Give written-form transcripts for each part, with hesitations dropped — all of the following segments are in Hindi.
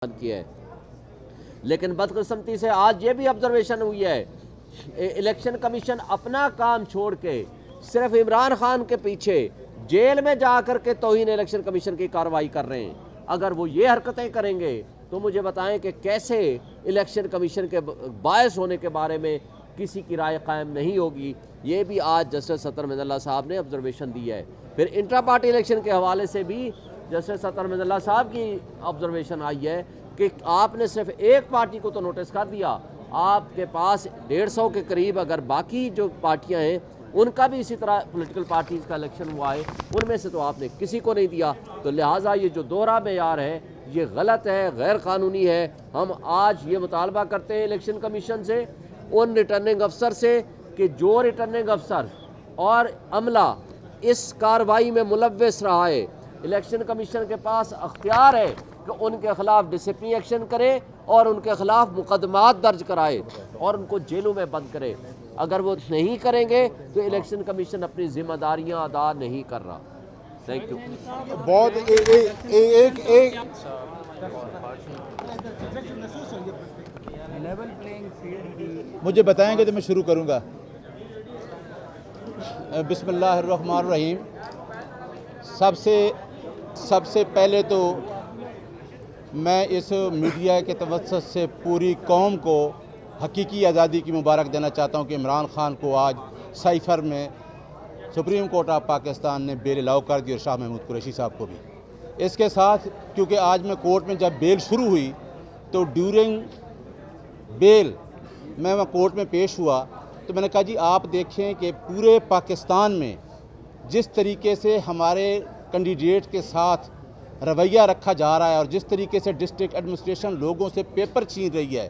किया है। लेकिन बदकिस्मती से आज ये भी ऑब्जर्वेशन हुई है, इलेक्शन कमीशन अपना काम छोड़ के सिर्फ इमरान खान के पीछे जेल में जाकर के तौहीन इलेक्शन कमीशन की कार्रवाई कर रहे हैं। अगर वो ये हरकतें करेंगे तो मुझे बताएं कि कैसे इलेक्शन कमीशन के बायस होने के बारे में किसी की राय कायम नहीं होगी। ये भी आज जस्टिस सत्तर मिनल्ला साहब ने ऑब्जर्वेशन दी है। फिर इंट्रा पार्टी इलेक्शन के हवाले से भी जस्टिस सत्तर मिनल्ला साहब की ऑब्जर्वेशन आई है कि आपने सिर्फ एक पार्टी को तो नोटिस कर दिया, आपके पास 150 के करीब अगर बाकी जो पार्टियां हैं उनका भी इसी तरह पॉलिटिकल पार्टीज़ का इलेक्शन हुआ है, उनमें से तो आपने किसी को नहीं दिया। तो लिहाजा ये जो दोहरा मेयार है ये गलत है, गैर कानूनी है। हम आज ये मुतालबा करते हैं इलेक्शन कमीशन से, उन रिटर्निंग अफसर से कि जो रिटर्निंग अफसर और अमला इस कार्रवाई में मुलव्वस रहा है, इलेक्शन कमीशन के पास अख्तियार है कि उनके खिलाफ डिसिप्लिन एक्शन करे और उनके खिलाफ मुकदमात दर्ज कराए और उनको जेलों में बंद करे। अगर वो नहीं करेंगे तो इलेक्शन कमीशन अपनी जिम्मेदारियां अदा नहीं कर रहा। Thank you. बहुत मुझे बताएंगे तो मैं शुरू करूंगा। बिस्मिल्लाहिर्रहमानिर्रहीम। सबसे पहले तो मैं इस मीडिया के तवज्जुह से पूरी कौम को हकीकी आज़ादी की मुबारक देना चाहता हूं कि इमरान खान को आज साइफर में सुप्रीम कोर्ट ऑफ पाकिस्तान ने बेल अलाउ कर दी और शाह महमूद कुरैशी साहब को भी। इसके साथ क्योंकि आज मैं कोर्ट में जब बेल शुरू हुई तो ड्यूरिंग बेल मैं वहाँ कोर्ट में पेश हुआ तो मैंने कहा जी आप देखें कि पूरे पाकिस्तान में जिस तरीके से हमारे कैंडिडेट के साथ रवैया रखा जा रहा है और जिस तरीके से डिस्ट्रिक्ट एडमिनिस्ट्रेशन लोगों से पेपर छीन रही है,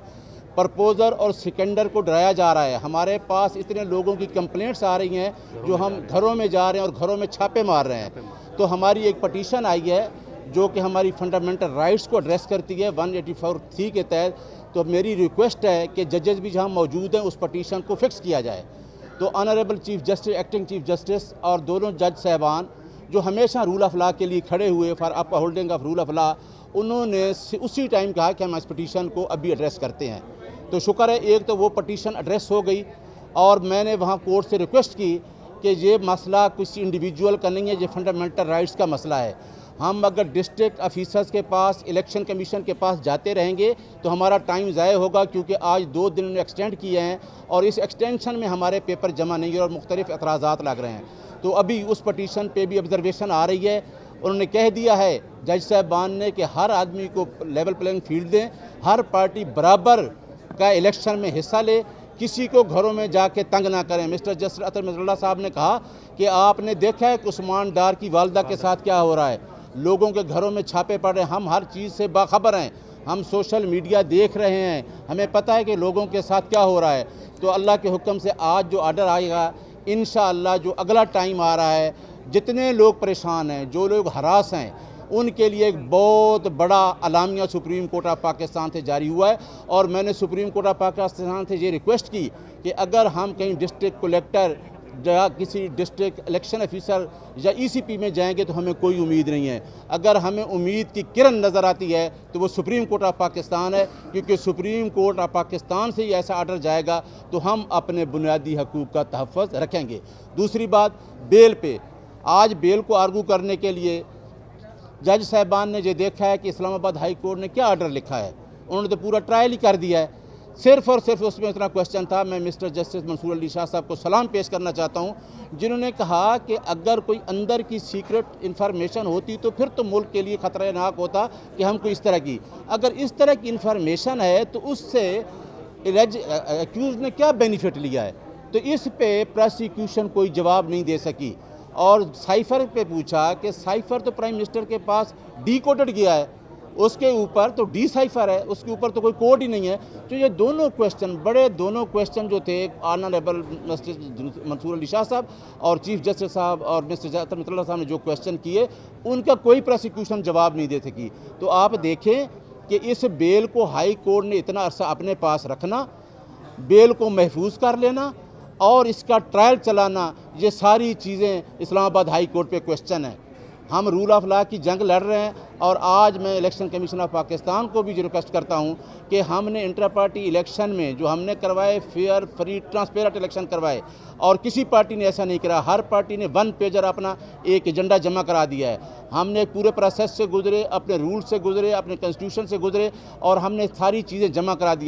प्रपोजर और सिकंडर को डराया जा रहा है। हमारे पास इतने लोगों की कंप्लेंट्स आ रही हैं जो हम घरों में जा रहे हैं और घरों में छापे मार रहे हैं। तो हमारी एक पटिशन आई है जो कि हमारी फंडामेंटल राइट्स को एड्रेस करती है 184(3) के तहत। तो मेरी रिक्वेस्ट है कि जजेस भी जहाँ मौजूद हैं उस पटिशन को फिक्स किया जाए। तो honourable chief justice, acting chief justice और दोनों जज साहबान जो हमेशा रूल ऑफ लॉ के लिए खड़े हुए for up holding of rule of law, उन्होंने उसी टाइम कहा कि हम इस पटिशन को अभी एड्रेस करते हैं। तो शुक्र है एक तो वो पटिशन एड्रेस हो गई और मैंने वहाँ कोर्ट से रिक्वेस्ट की कि ये मसला किसी इंडिविजुअल का नहीं है, ये फंडामेंटल राइट्स का मसला है। हम अगर डिस्ट्रिक्ट ऑफिसर्स के पास, इलेक्शन कमीशन के पास जाते रहेंगे तो हमारा टाइम ज़ाया होगा, क्योंकि आज 2 दिन एक्सटेंड किए हैं और इस एक्सटेंशन में हमारे पेपर जमा नहीं है और मुख्तलिफ एतराज़ात लग रहे हैं। तो अभी उस पटिशन पे भी ऑब्जर्वेशन आ रही है। उन्होंने कह दिया है जज साहबान ने कि हर आदमी को लेवल प्लेइंग फील्ड दें, हर पार्टी बराबर का इलेक्शन में हिस्सा ले, किसी को घरों में जाके तंग ना करें। मिस्टर जस्टिस सत्तर मिनल्ला साहब ने कहा कि आपने देखा है कि उस्मान डार की वालदा के साथ क्या हो रहा है, लोगों के घरों में छापे पड़ रहे हैं। हम हर चीज़ से बाखबर हैं, हम सोशल मीडिया देख रहे हैं, हमें पता है कि लोगों के साथ क्या हो रहा है। तो अल्लाह के हुक्म से आज जो ऑर्डर आएगा इंशाअल्लाह, जो अगला टाइम आ रहा है, जितने लोग परेशान हैं, जो लोग हरास हैं, उनके लिए एक बहुत बड़ा अलामिया सुप्रीम कोर्ट ऑफ पाकिस्तान से जारी हुआ है। और मैंने सुप्रीम कोर्ट ऑफ पाकिस्तान से ये रिक्वेस्ट की कि अगर हम कहीं डिस्ट्रिक्ट कलेक्टर या किसी डिस्ट्रिक्ट इलेक्शन ऑफिसर या ईसीपी में जाएंगे तो हमें कोई उम्मीद नहीं है। अगर हमें उम्मीद की किरण नज़र आती है तो वो सुप्रीम कोर्ट ऑफ पाकिस्तान है, क्योंकि सुप्रीम कोर्ट ऑफ पाकिस्तान से ही ऐसा ऑर्डर जाएगा तो हम अपने बुनियादी हकूक़ का तहफ़्फ़ुज़ रखेंगे। दूसरी बात, बेल पे आज बेल को आर्गू करने के लिए जज साहबान ने ये देखा है कि इस्लामाबाद हाई कोर्ट ने क्या ऑर्डर लिखा है, उन्होंने तो पूरा ट्रायल ही कर दिया है। सिर्फ और सिर्फ उसमें इतना क्वेश्चन था। मैं मिस्टर जस्टिस मंसूर अली शाह साहब को सलाम पेश करना चाहता हूं, जिन्होंने कहा कि अगर कोई अंदर की सीक्रेट इन्फॉर्मेशन होती तो फिर तो मुल्क के लिए ख़तरनाक होता कि हमको इस तरह की, अगर इस तरह की इन्फॉर्मेशन है तो उससे एक्यूज ने क्या बेनिफिट लिया है। तो इस पे प्रोसिक्यूशन कोई जवाब नहीं दे सकी। और साइफर पे पूछा कि साइफर तो प्राइम मिनिस्टर के पास डिकोडेड गया है, उसके ऊपर तो डी साइफर है, उसके ऊपर तो कोई कोड ही नहीं है। तो ये दोनों क्वेश्चन जो थे ऑनरेबल जस्टिस मंसूर अली शाह साहब और चीफ जस्टिस साहब और मिस्टर सत्तर मिनल्ला साहब ने जो क्वेश्चन किए, उनका कोई प्रोसिक्यूशन जवाब नहीं दे सकी। तो आप देखें कि इस बेल को हाई कोर्ट ने इतना अरसा अपने पास रखना, बेल को महफूज कर लेना और इसका ट्रायल चलाना, ये सारी चीज़ें इस्लामाबाद हाई कोर्ट पे क्वेश्चन है। हम रूल ऑफ लॉ की जंग लड़ रहे हैं। और आज मैं इलेक्शन कमीशन ऑफ पाकिस्तान को भी रिक्वेस्ट करता हूं कि हमने इंटर पार्टी इलेक्शन में जो हमने करवाए फेयर फ्री ट्रांसपेरेंट इलेक्शन करवाए, और किसी पार्टी ने ऐसा नहीं करा। हर पार्टी ने 1 पेजर अपना एक एजेंडा जमा करा दिया है। हमने पूरे प्रोसेस से गुजरे, अपने रूल से गुजरे, अपने कॉन्स्टिट्यूशन से गुजरे, और हमने सारी चीज़ें जमा करा दी।